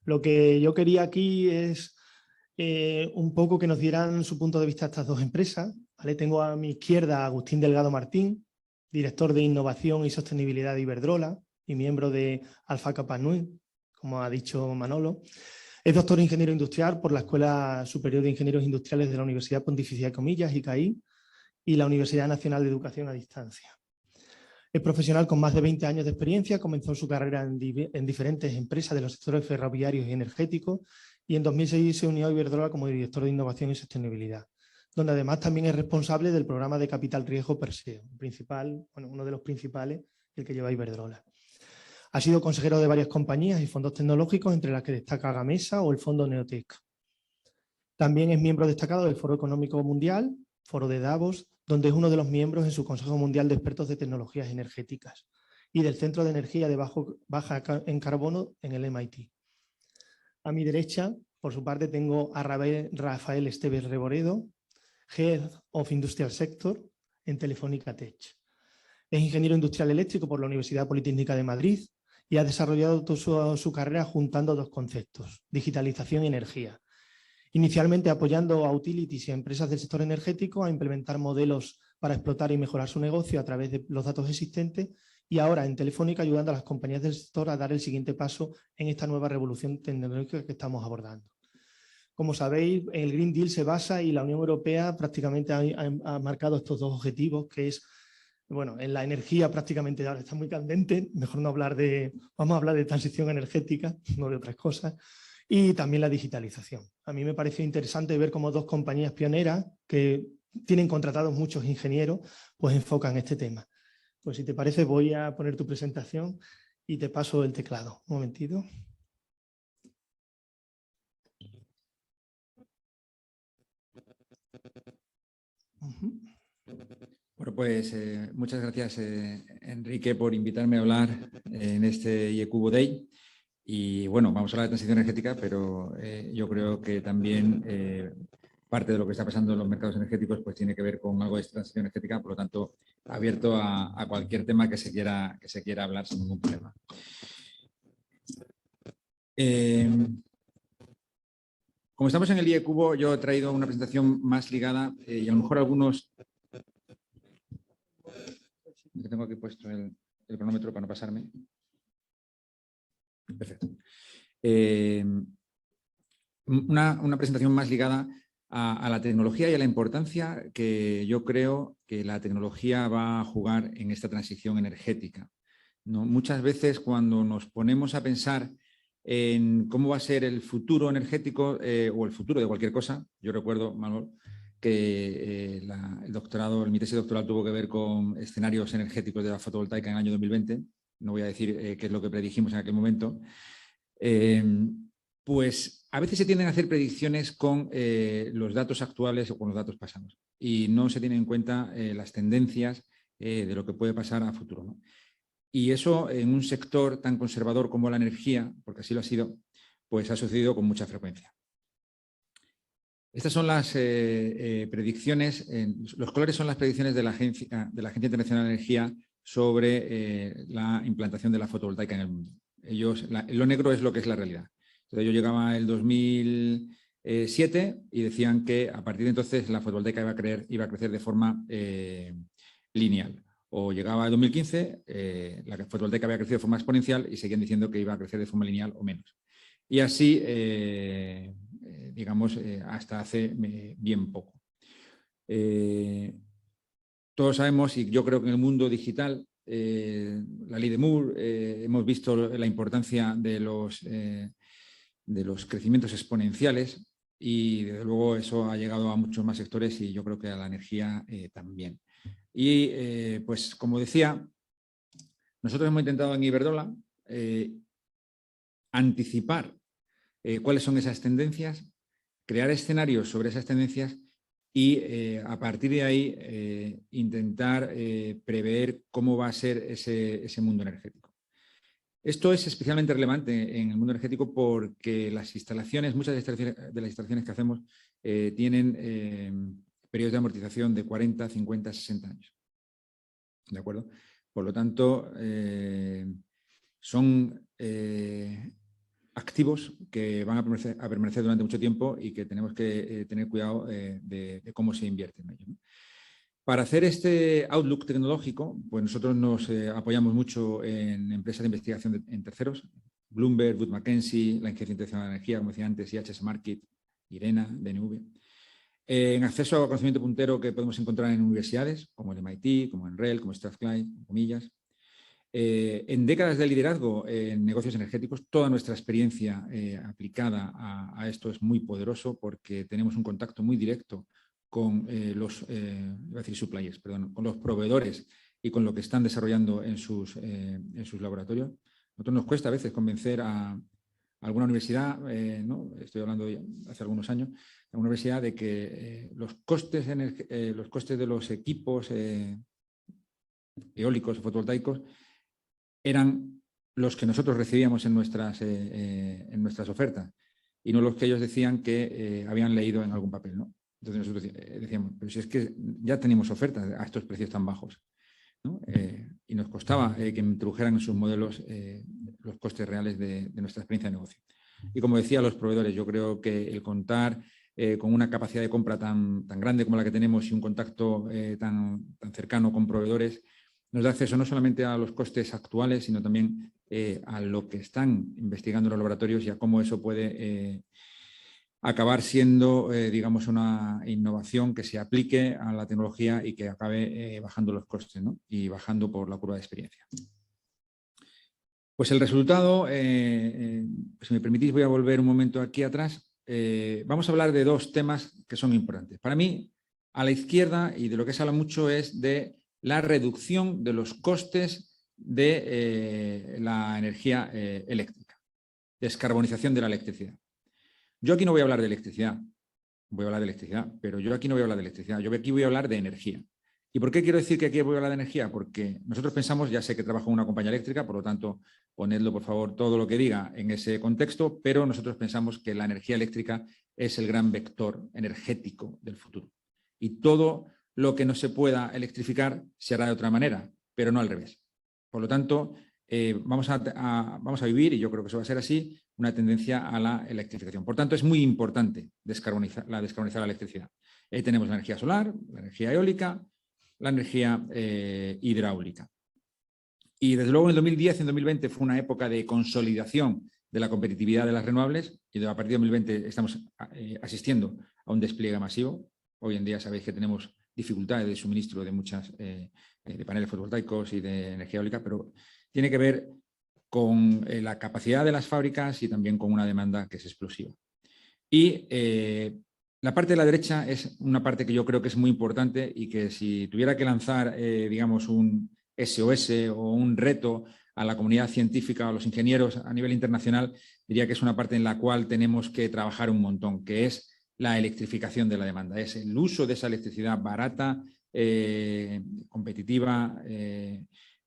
Lo que yo quería aquí es un poco que nos dieran su punto de vista a estas dos empresas. ¿Vale? Tengo a mi izquierda a Agustín Delgado Martín, director de Innovación y Sostenibilidad de Iberdrola y miembro de Alpha Kappa Nui, como ha dicho Manolo. Es doctor ingeniero industrial por la Escuela Superior de Ingenieros Industriales de la Universidad Pontificia de Comillas, ICAI, y la Universidad Nacional de Educación a Distancia. Es profesional con más de 20 años de experiencia, comenzó su carrera en diferentes empresas de los sectores ferroviarios y energéticos y en 2006 se unió a Iberdrola como director de Innovación y Sostenibilidad, donde además también es responsable del programa de Capital Riesgo Perseo, uno de los principales, el que lleva Iberdrola. Ha sido consejero de varias compañías y fondos tecnológicos, entre las que destaca Gamesa o el fondo Neotec. También es miembro destacado del Foro Económico Mundial, Foro de Davos, donde es uno de los miembros en su Consejo Mundial de Expertos de Tecnologías Energéticas y del Centro de Energía de Baja en Carbono en el MIT. A mi derecha, por su parte, tengo a Rafael Esteves Reboredo, Head of Industrial Sector en Telefónica Tech. Es ingeniero industrial eléctrico por la Universidad Politécnica de Madrid y ha desarrollado toda su carrera juntando dos conceptos, digitalización y energía. Inicialmente apoyando a utilities y a empresas del sector energético a implementar modelos para explotar y mejorar su negocio a través de los datos existentes y ahora en Telefónica ayudando a las compañías del sector a dar el siguiente paso en esta nueva revolución tecnológica que estamos abordando. Como sabéis, el Green Deal se basa y la Unión Europea prácticamente ha marcado estos dos objetivos, que es, bueno, en la energía prácticamente ahora está muy candente, mejor no hablar vamos a hablar de transición energética, no de otras cosas, y también la digitalización. A mí me pareció interesante ver cómo dos compañías pioneras que tienen contratados muchos ingenieros, pues enfocan este tema. Pues si te parece voy a poner tu presentación y te paso el teclado. Un momentito. Bueno, pues muchas gracias, Enrique, por invitarme a hablar en este IECubo Day. Y bueno, vamos a hablar de transición energética, pero yo creo que también parte de lo que está pasando en los mercados energéticos pues tiene que ver con algo de transición energética, por lo tanto, abierto a cualquier tema que se quiera hablar sin ningún problema. Como estamos en el IECubo, yo he traído una presentación más ligada y a lo mejor algunos... Tengo aquí puesto el cronómetro para no pasarme. Perfecto. Una presentación más ligada a la tecnología y a la importancia que yo creo que la tecnología va a jugar en esta transición energética, ¿no? Muchas veces cuando nos ponemos a pensar en cómo va a ser el futuro energético o el futuro de cualquier cosa, yo recuerdo, Manuel, que mi tesis doctoral tuvo que ver con escenarios energéticos de la fotovoltaica en el año 2020, no voy a decir qué es lo que predijimos en aquel momento, pues a veces se tienden a hacer predicciones con los datos actuales o con los datos pasados y no se tienen en cuenta las tendencias de lo que puede pasar a futuro, ¿no? Y eso en un sector tan conservador como la energía, porque así lo ha sido, pues ha sucedido con mucha frecuencia. Estas son las predicciones, los colores son las predicciones de la Agencia Internacional de Energía sobre la implantación de la fotovoltaica en el mundo. Lo negro es lo que es la realidad. Entonces yo llegaba el 2007 y decían que a partir de entonces la fotovoltaica iba a crecer de forma lineal. O llegaba el 2015, la fotovoltaica había crecido de forma exponencial y seguían diciendo que iba a crecer de forma lineal o menos. Y así, digamos, hasta hace bien poco. Todos sabemos, y yo creo que en el mundo digital, la ley de Moore, hemos visto la importancia de los crecimientos exponenciales y desde luego eso ha llegado a muchos más sectores y yo creo que a la energía también. Y pues como decía, nosotros hemos intentado en Iberdrola anticipar cuáles son esas tendencias, crear escenarios sobre esas tendencias y a partir de ahí intentar prever cómo va a ser ese mundo energético. Esto es especialmente relevante en el mundo energético porque las instalaciones, muchas de las instalaciones que hacemos tienen periodos de amortización de 40, 50, 60 años. ¿De acuerdo? Por lo tanto, son activos que van a permanecer durante mucho tiempo y que tenemos que tener cuidado de cómo se invierte en ello, ¿no? Para hacer este outlook tecnológico, pues nosotros nos apoyamos mucho en empresas de investigación en terceros, Bloomberg, Wood Mackenzie, la Agencia Internacional de Energía, como decía antes, IHS Markit, IRENA, DNV. En acceso a conocimiento puntero que podemos encontrar en universidades, como el MIT, como NREL, como Strathclyde, comillas. En décadas de liderazgo en negocios energéticos, toda nuestra experiencia aplicada a esto es muy poderoso porque tenemos un contacto muy directo con los suppliers, perdón, con los proveedores y con lo que están desarrollando en sus laboratorios. A nosotros nos cuesta a veces convencer a alguna universidad, ¿no? Estoy hablando de hace algunos años, a una universidad de que los costes de los equipos eólicos o fotovoltaicos eran los que nosotros recibíamos en nuestras ofertas y no los que ellos decían que habían leído en algún papel, ¿no? Entonces nosotros decíamos, pero si es que ya teníamos ofertas a estos precios tan bajos, ¿no? Y nos costaba que introdujeran en sus modelos los costes reales de nuestra experiencia de negocio. Y como decía, los proveedores, yo creo que el contar con una capacidad de compra tan grande como la que tenemos y un contacto tan cercano con proveedores nos da acceso no solamente a los costes actuales, sino también a lo que están investigando los laboratorios y a cómo eso puede acabar siendo, digamos, una innovación que se aplique a la tecnología y que acabe bajando los costes, ¿no? Y bajando por la curva de experiencia. Pues el resultado, si me permitís, voy a volver un momento aquí atrás. Vamos a hablar de dos temas que son importantes. Para mí, a la izquierda, y de lo que se habla mucho, es de la reducción de los costes de la energía eléctrica, descarbonización de la electricidad. Yo aquí no voy a hablar de electricidad, pero yo aquí no voy a hablar de electricidad, yo aquí voy a hablar de energía. ¿Y por qué quiero decir que aquí voy a hablar de energía? Porque nosotros pensamos, ya sé que trabajo en una compañía eléctrica, por lo tanto, ponedlo por favor todo lo que diga en ese contexto, pero nosotros pensamos que la energía eléctrica es el gran vector energético del futuro. Y todo lo que no se pueda electrificar se hará de otra manera, pero no al revés. Por lo tanto, vamos a vivir, y yo creo que eso va a ser así, una tendencia a la electrificación. Por tanto, es muy importante descarbonizar la electricidad. Tenemos la energía solar, la energía eólica, la energía hidráulica. Y desde luego en el 2010 y en 2020 fue una época de consolidación de la competitividad de las renovables y a partir de 2020 estamos asistiendo a un despliegue masivo. Hoy en día sabéis que tenemos dificultades de suministro de muchas de paneles fotovoltaicos y de energía eólica, pero tiene que ver con la capacidad de las fábricas y también con una demanda que es explosiva. Y la parte de la derecha es una parte que yo creo que es muy importante y que si tuviera que lanzar, digamos, un SOS o un reto a la comunidad científica o a los ingenieros a nivel internacional, diría que es una parte en la cual tenemos que trabajar un montón, que es la electrificación de la demanda. Es el uso de esa electricidad barata, competitiva,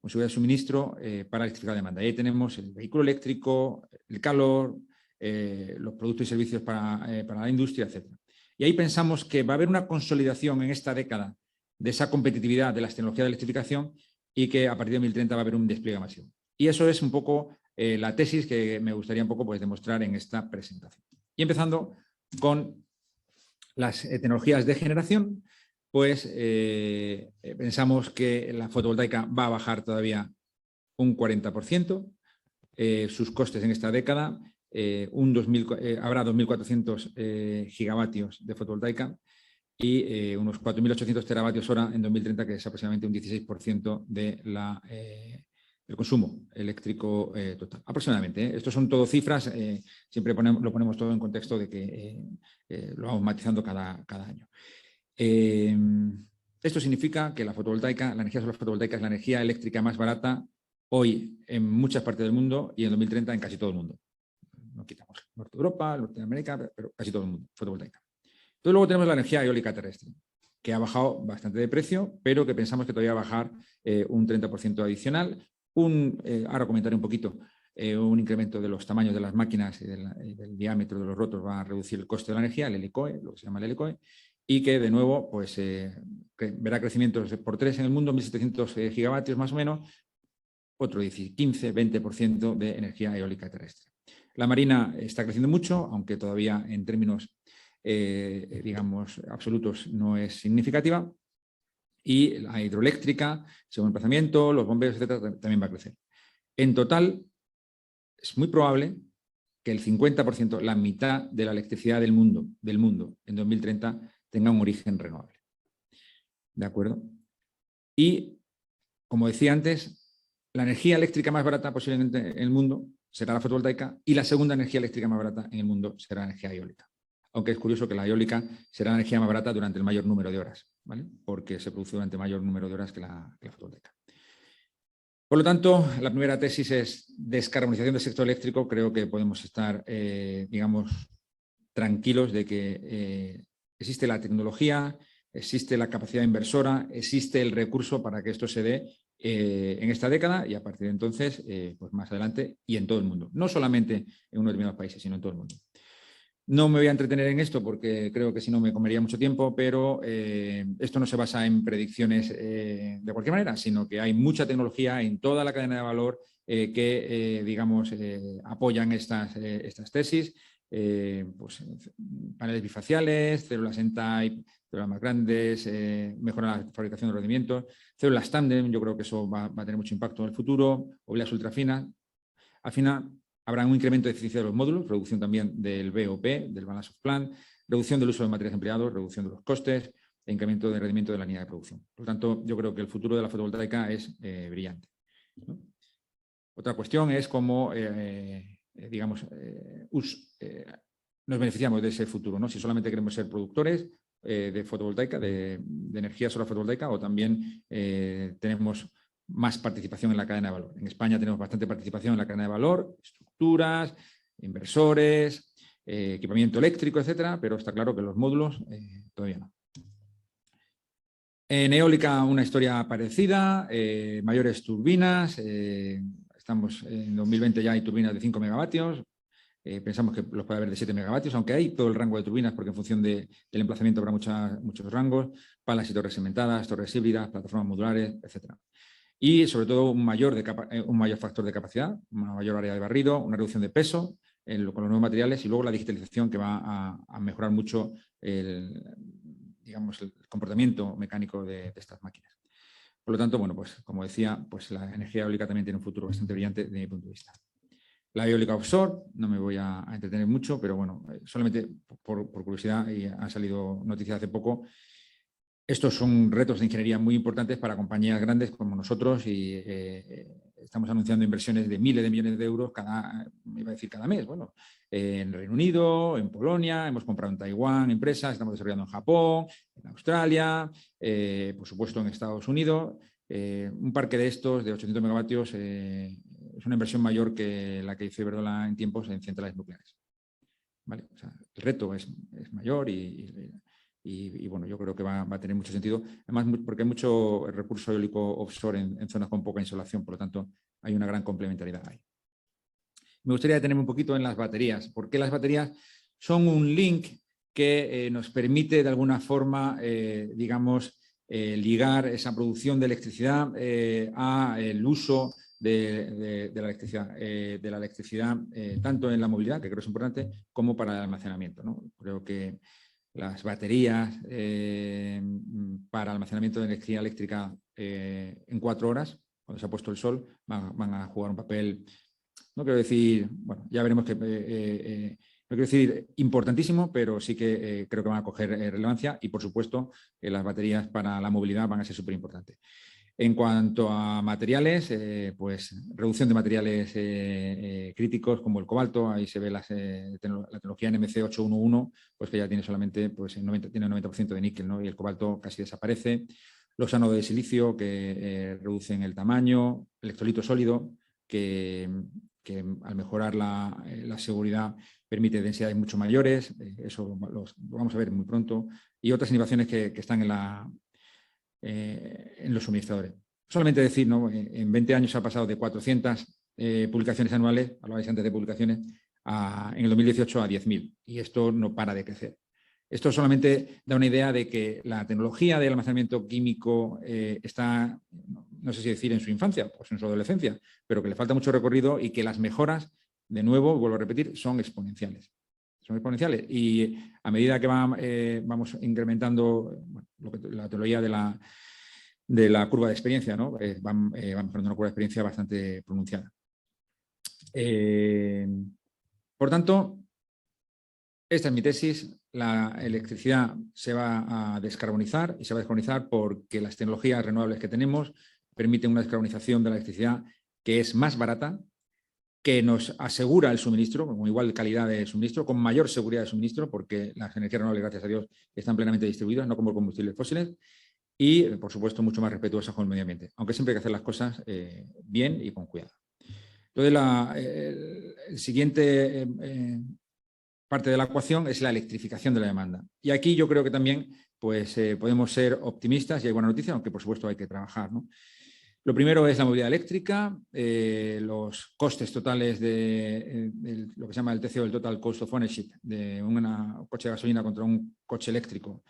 con seguridad de suministro para electrificar la demanda. Y ahí tenemos el vehículo eléctrico, el calor, los productos y servicios para la industria, etc. Y ahí pensamos que va a haber una consolidación en esta década de esa competitividad de las tecnologías de electrificación y que a partir de 2030 va a haber un despliegue masivo. Y eso es un poco la tesis que me gustaría un poco pues, demostrar en esta presentación. Y empezando con las tecnologías de generación, pues pensamos que la fotovoltaica va a bajar todavía un 40%, sus costes en esta década, habrá 2.400 gigavatios de fotovoltaica y unos 4.800 teravatios hora en 2030, que es aproximadamente un 16% del consumo eléctrico total. Aproximadamente. Estos son todo cifras, siempre lo ponemos todo en contexto de que lo vamos matizando cada año. Esto significa que la energía solar fotovoltaica es la energía eléctrica más barata hoy en muchas partes del mundo y en 2030 en casi todo el mundo. No quitamos Norte de Europa, Norteamérica, pero casi todo el mundo, fotovoltaica. Entonces luego tenemos la energía eólica terrestre, que ha bajado bastante de precio, pero que pensamos que todavía va a bajar un 30% adicional. Ahora comentaré un poquito, un incremento de los tamaños de las máquinas y del diámetro de los rotos va a reducir el coste de la energía, el LCOE, lo que se llama el LCOE, y que de nuevo pues, verá crecimientos por 3 en el mundo, 1.700 gigavatios más o menos, otro 15-20% de energía eólica terrestre. La marina está creciendo mucho, aunque todavía en términos, digamos, absolutos no es significativa. Y la hidroeléctrica, según el emplazamiento, los bomberos, etcétera, también va a crecer. En total, es muy probable que el 50%, la mitad de la electricidad del mundo en 2030 tenga un origen renovable. ¿De acuerdo? Y, como decía antes, la energía eléctrica más barata posiblemente en el mundo será la fotovoltaica y la segunda energía eléctrica más barata en el mundo será la energía eólica. Aunque es curioso que la eólica será la energía más barata durante el mayor número de horas, ¿vale? Porque se produce durante mayor número de horas que la fotovoltaica. Por lo tanto, la primera tesis es descarbonización del sector eléctrico. Creo que podemos estar, digamos, tranquilos de que existe la tecnología, existe la capacidad inversora, existe el recurso para que esto se dé en esta década y a partir de entonces, pues más adelante y en todo el mundo. No solamente en unos determinados países, sino en todo el mundo. No me voy a entretener en esto porque creo que si no me comería mucho tiempo, pero esto no se basa en predicciones de cualquier manera, sino que hay mucha tecnología en toda la cadena de valor que, digamos, apoyan estas tesis. Pues, paneles bifaciales, células N-type, células más grandes, mejora la fabricación de rendimientos, células tándem, yo creo que eso va a tener mucho impacto en el futuro, obleas ultrafinas. Al final, habrá un incremento de eficiencia de los módulos, reducción también del BOP, del Balance of Plant, reducción del uso de materiales empleados, reducción de los costes e incremento de rendimiento de la línea de producción. Por lo tanto, yo creo que el futuro de la fotovoltaica es brillante, ¿no? Otra cuestión es cómo, digamos, nos beneficiamos de ese futuro, ¿no? Si solamente queremos ser productores de fotovoltaica, de energía solar fotovoltaica, o también tenemos más participación en la cadena de valor. En España tenemos bastante participación en la cadena de valor, estructuras, inversores, equipamiento eléctrico, etcétera, pero está claro que los módulos todavía no. En eólica una historia parecida, mayores turbinas, estamos en 2020 ya hay turbinas de 5 megavatios, pensamos que los puede haber de 7 megavatios, aunque hay todo el rango de turbinas porque en función del emplazamiento habrá muchos rangos, palas y torres segmentadas, torres híbridas, plataformas modulares, etcétera. Y sobre todo un mayor factor de capacidad, una mayor área de barrido, una reducción de peso con los nuevos materiales y luego la digitalización que va a mejorar mucho digamos, el comportamiento mecánico de estas máquinas. Por lo tanto, bueno, pues como decía, pues la energía eólica también tiene un futuro bastante brillante desde mi punto de vista. La eólica offshore, no me voy a entretener mucho, pero bueno, solamente por curiosidad, y han salido noticias hace poco. Estos son retos de ingeniería muy importantes para compañías grandes como nosotros y estamos anunciando inversiones de miles de millones de euros cada mes. Bueno, en Reino Unido, en Polonia, hemos comprado en Taiwán empresas, estamos desarrollando en Japón, en Australia, por supuesto en Estados Unidos. Un parque de estos de 800 megavatios es una inversión mayor que la que hizo Iberdrola en tiempos en centrales nucleares. ¿Vale? O sea, el reto es mayor y bueno, yo creo que va a tener mucho sentido, además porque hay mucho recurso eólico offshore en zonas con poca insolación, por lo tanto hay una gran complementariedad ahí. Me gustaría detenerme un poquito en las baterías, porque las baterías son un link que nos permite de alguna forma, digamos, ligar esa producción de electricidad al uso de la electricidad, tanto en la movilidad, que creo que es importante, como para el almacenamiento, ¿no? Creo que las baterías para almacenamiento de energía eléctrica en 4 horas, cuando se ha puesto el sol, van a jugar un papel, no quiero decir, bueno, ya veremos que, no quiero decir importantísimo, pero sí que creo que van a coger relevancia y, por supuesto, las baterías para la movilidad van a ser súper importantes. En cuanto a materiales, pues reducción de materiales críticos como el cobalto, ahí se ve la tecnología NMC 811, pues que ya tiene solamente pues, tiene un 90% de níquel, ¿no? Y el cobalto casi desaparece. Los ánodos de silicio que reducen el tamaño, electrolito sólido, que al mejorar la seguridad permite densidades mucho mayores, eso lo vamos a ver muy pronto, y otras innovaciones que están en los suministradores. Solamente decir, ¿no? En 20 años ha pasado de 400 publicaciones anuales, hablabais antes de publicaciones, en el 2018 a 10.000, y esto no para de crecer. Esto solamente da una idea de que la tecnología de almacenamiento químico está, no sé si decir en su infancia o en su adolescencia, pero que le falta mucho recorrido y que las mejoras de nuevo, vuelvo a repetir, son exponenciales. Son exponenciales y a medida que vamos incrementando la teoría de la curva de experiencia, ¿no? Van poniendo una curva de experiencia bastante pronunciada. Por tanto, esta es mi tesis. La electricidad se va a descarbonizar y se va a descarbonizar porque las tecnologías renovables que tenemos permiten una descarbonización de la electricidad que es más barata, que nos asegura el suministro, con igual calidad de suministro, con mayor seguridad de suministro, porque las energías renovables, gracias a Dios, están plenamente distribuidas, no como combustibles fósiles, y, por supuesto, mucho más respetuosas con el medio ambiente, aunque siempre hay que hacer las cosas bien y con cuidado. Entonces, el siguiente parte de la ecuación es la electrificación de la demanda. Y aquí yo creo que también pues, podemos ser optimistas y hay buena noticia, aunque, por supuesto, hay que trabajar, ¿no? Lo primero es la movilidad eléctrica, los costes totales de lo que se llama el TCO, el Total Cost of Ownership, de un coche de gasolina contra un coche eléctrico,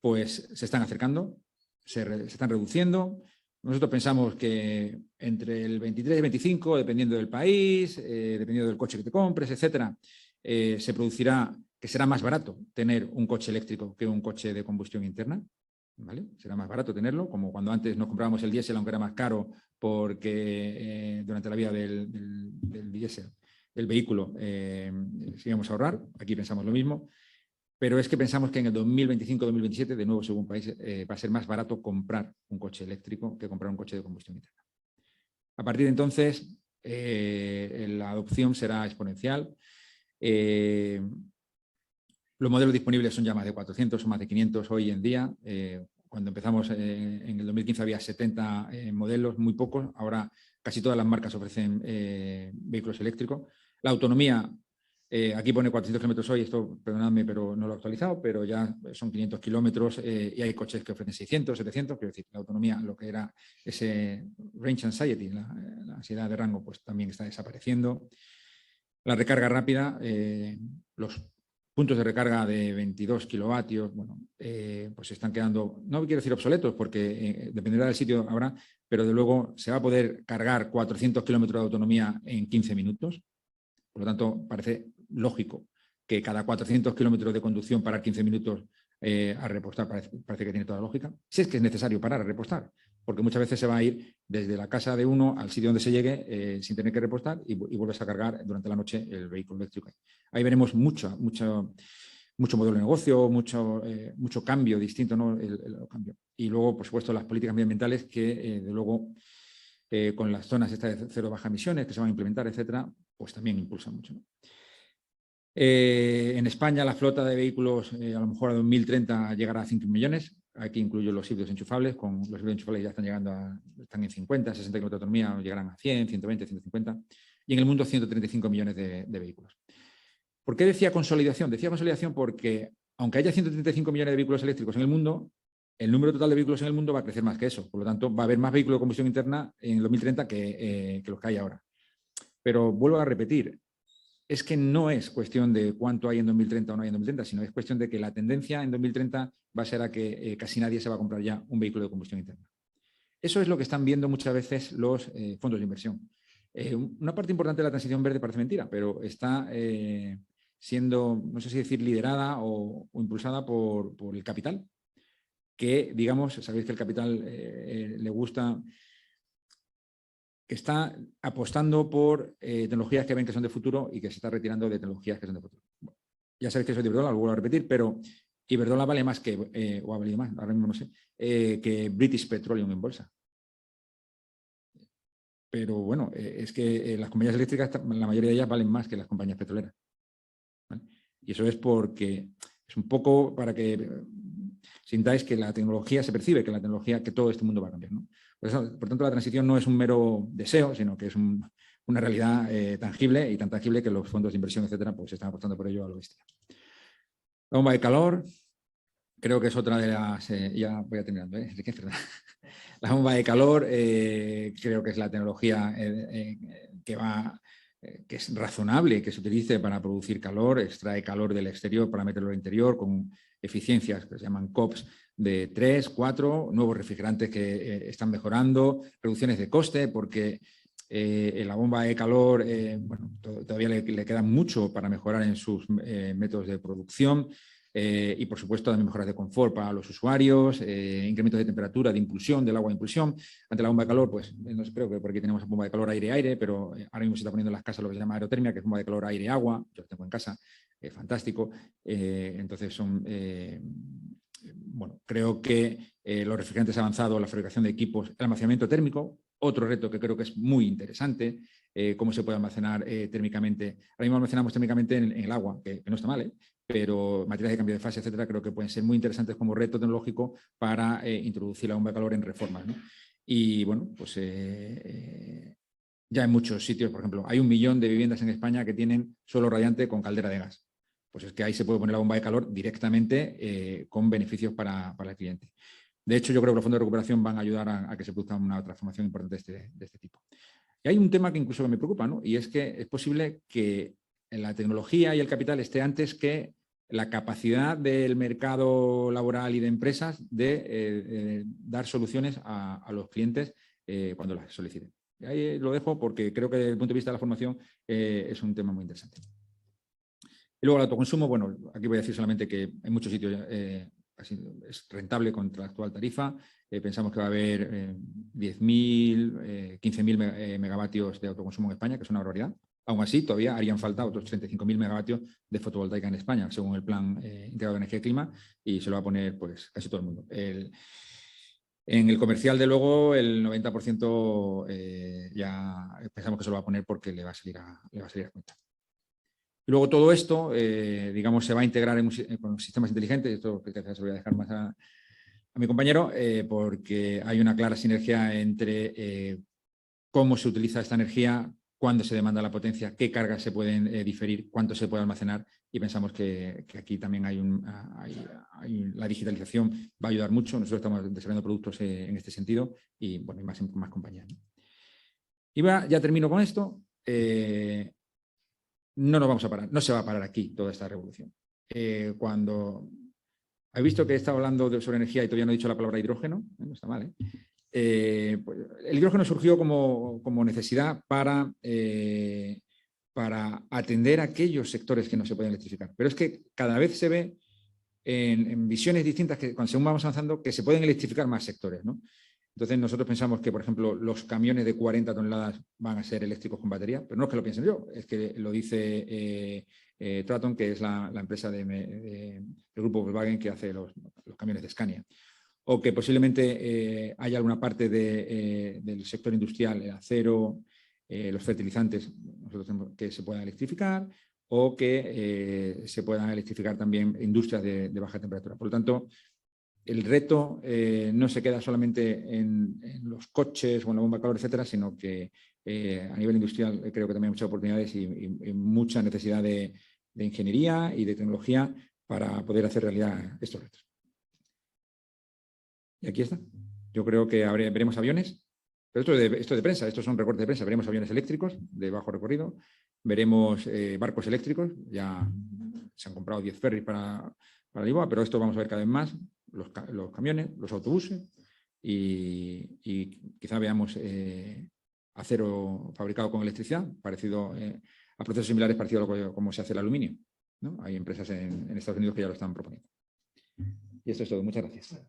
pues se están acercando, se están reduciendo. Nosotros pensamos que entre el 23 y el 25, dependiendo del país, dependiendo del coche que te compres, etcétera, se producirá que será más barato tener un coche eléctrico que un coche de combustión interna. ¿Vale? Será más barato tenerlo, como cuando antes nos comprábamos el diésel, aunque era más caro, porque durante la vida del diésel, del vehículo, sí íbamos a ahorrar. Aquí pensamos lo mismo, pero es que pensamos que en el 2025-2027, de nuevo, según país, va a ser más barato comprar un coche eléctrico que comprar un coche de combustión interna. A partir de entonces, la adopción será exponencial. Los modelos disponibles son ya más de 400 o más de 500 hoy en día. Cuando empezamos en el 2015 había 70 modelos, muy pocos. Ahora casi todas las marcas ofrecen vehículos eléctricos. La autonomía, aquí pone 400 kilómetros hoy, esto perdonadme, pero no lo he actualizado, pero ya son 500 kilómetros y hay coches que ofrecen 600, 700. Quiero decir, la autonomía, lo que era ese range anxiety, la ansiedad de rango, pues también está desapareciendo. La recarga rápida, los puntos de recarga de 22 kilovatios, bueno, pues se están quedando, no quiero decir obsoletos, porque dependerá del sitio ahora, pero de luego se va a poder cargar 400 kilómetros de autonomía en 15 minutos. Por lo tanto, parece lógico que cada 400 kilómetros de conducción parar 15 minutos a repostar, parece que tiene toda la lógica. Si es que es necesario parar a repostar, porque muchas veces se va a ir desde la casa de uno al sitio donde se llegue sin tener que repostar y vuelves a cargar durante la noche el vehículo eléctrico. Ahí veremos mucho modelo de negocio, mucho cambio distinto, ¿no? El cambio. Y luego, por supuesto, las políticas medioambientales que, de luego, con las zonas estas de cero baja emisiones que se van a implementar, etcétera, pues también impulsan mucho, ¿no? En España la flota de vehículos a lo mejor a 2030 llegará a 5 millones. Aquí incluyo los híbridos enchufables. Con los híbridos enchufables ya están llegando están en 50, 60 kilómetros de autonomía, llegarán a 100, 120, 150. Y en el mundo 135 millones de vehículos. ¿Por qué decía consolidación? Decía consolidación porque aunque haya 135 millones de vehículos eléctricos en el mundo, el número total de vehículos en el mundo va a crecer más que eso. Por lo tanto, va a haber más vehículos de combustión interna en 2030 que los que hay ahora. Pero vuelvo a repetir, es que no es cuestión de cuánto hay en 2030 o no hay en 2030, sino es cuestión de que la tendencia en 2030 va a ser a que casi nadie se va a comprar ya un vehículo de combustión interna. Eso es lo que están viendo muchas veces los fondos de inversión. Una parte importante de la transición verde parece mentira, pero está siendo, no sé si decir, liderada o impulsada por el capital, que, digamos, sabéis que el capital le gusta, que está apostando por tecnologías que ven que son de futuro y que se está retirando de tecnologías que son de futuro. Bueno, ya sabéis que soy de Iberdrola, lo vuelvo a repetir, pero Iberdrola vale más que, o ha valido más, ahora mismo no sé, que British Petroleum en bolsa. Pero bueno, es que las compañías eléctricas, la mayoría de ellas valen más que las compañías petroleras, ¿vale? Y eso es porque es un poco para que sintáis que la tecnología se percibe, que la tecnología, que todo este mundo va a cambiar, ¿no? Por tanto, la transición no es un mero deseo, sino que es una realidad tangible y tan tangible que los fondos de inversión, etcétera, pues están apostando por ello a lo bestia. La bomba de calor, creo que es otra de las... ya voy a terminar, Enrique, perdón. La bomba de calor creo que es la tecnología que es razonable que se utilice para producir calor, extrae calor del exterior para meterlo al interior con eficiencias que se llaman COPs de 3, 4, nuevos refrigerantes que están mejorando, reducciones de coste, porque la bomba de calor, bueno, todavía le queda mucho para mejorar en sus métodos de producción. Y, por supuesto, también mejoras de confort para los usuarios, incrementos de temperatura, de impulsión, del agua de impulsión. Ante la bomba de calor, pues no sé, creo que por aquí tenemos bomba de calor aire-aire, pero ahora mismo se está poniendo en las casas lo que se llama aerotermia, que es bomba de calor aire-agua. Yo lo tengo en casa, fantástico. Entonces son... bueno, creo que los refrigerantes avanzados, la fabricación de equipos, el almacenamiento térmico, otro reto que creo que es muy interesante, cómo se puede almacenar térmicamente. Ahora mismo almacenamos térmicamente en el agua, que no está mal, pero materiales de cambio de fase, etcétera, creo que pueden ser muy interesantes como reto tecnológico para introducir la bomba de calor en reformas, ¿no? Y bueno, pues ya en muchos sitios, por ejemplo, hay 1 millón de viviendas en España que tienen suelo radiante con caldera de gas. Pues es que ahí se puede poner la bomba de calor directamente con beneficios para el cliente. De hecho, yo creo que los fondos de recuperación van a ayudar a que se produzca una transformación importante de este tipo. Y hay un tema que incluso me preocupa, ¿no? Y es que es posible que la tecnología y el capital esté antes que la capacidad del mercado laboral y de empresas de dar soluciones a los clientes cuando las soliciten. Y ahí lo dejo porque creo que desde el punto de vista de la formación es un tema muy interesante. Y luego el autoconsumo, bueno, aquí voy a decir solamente que en muchos sitios es rentable contra la actual tarifa. Pensamos que va a haber 10.000, 15.000 megavatios de autoconsumo en España, que es una barbaridad. Aún así, todavía harían falta otros 35.000 megavatios de fotovoltaica en España, según el Plan Integrado de Energía y Clima, y se lo va a poner pues, casi todo el mundo. En el comercial, de luego, el 90% ya pensamos que se lo va a poner porque le va a salir a cuenta. Y luego todo esto, digamos, se va a integrar con sistemas inteligentes. Esto quizás se lo voy a dejar más a mi compañero, porque hay una clara sinergia entre cómo se utiliza esta energía, cuándo se demanda la potencia, qué cargas se pueden diferir, cuánto se puede almacenar, y pensamos que aquí también la digitalización va a ayudar mucho. Nosotros estamos desarrollando productos en este sentido y, bueno, hay más compañías, ¿no? Y ya termino con esto. No nos vamos a parar, no se va a parar aquí toda esta revolución. Cuando he visto que he estado hablando sobre energía y todavía no he dicho la palabra hidrógeno, no está mal, pues el hidrógeno surgió como necesidad para atender a aquellos sectores que no se pueden electrificar. Pero es que cada vez se ve en visiones distintas, que según vamos avanzando, que se pueden electrificar más sectores, ¿no? Entonces nosotros pensamos que, por ejemplo, los camiones de 40 toneladas van a ser eléctricos con batería, pero no es que lo piensen yo, es que lo dice Traton, que es la empresa del grupo Volkswagen que hace los camiones de Scania. O que posiblemente haya alguna parte del sector industrial, el acero, los fertilizantes, que se puedan electrificar, o que se puedan electrificar también industrias de baja temperatura. Por lo tanto, el reto no se queda solamente en los coches o en la bomba de calor, etcétera, sino que a nivel industrial creo que también hay muchas oportunidades y mucha necesidad de ingeniería y de tecnología para poder hacer realidad estos retos. Y aquí está. Yo creo que veremos aviones, pero esto de prensa, estos son recortes de prensa, veremos aviones eléctricos de bajo recorrido, veremos barcos eléctricos, ya se han comprado 10 ferries para Lisboa, pero esto vamos a ver cada vez más, los camiones, los autobuses y quizá veamos acero fabricado con electricidad, parecido a procesos similares, parecido a cómo se hace el aluminio, ¿no? Hay empresas en Estados Unidos que ya lo están proponiendo. Y esto es todo. Muchas gracias.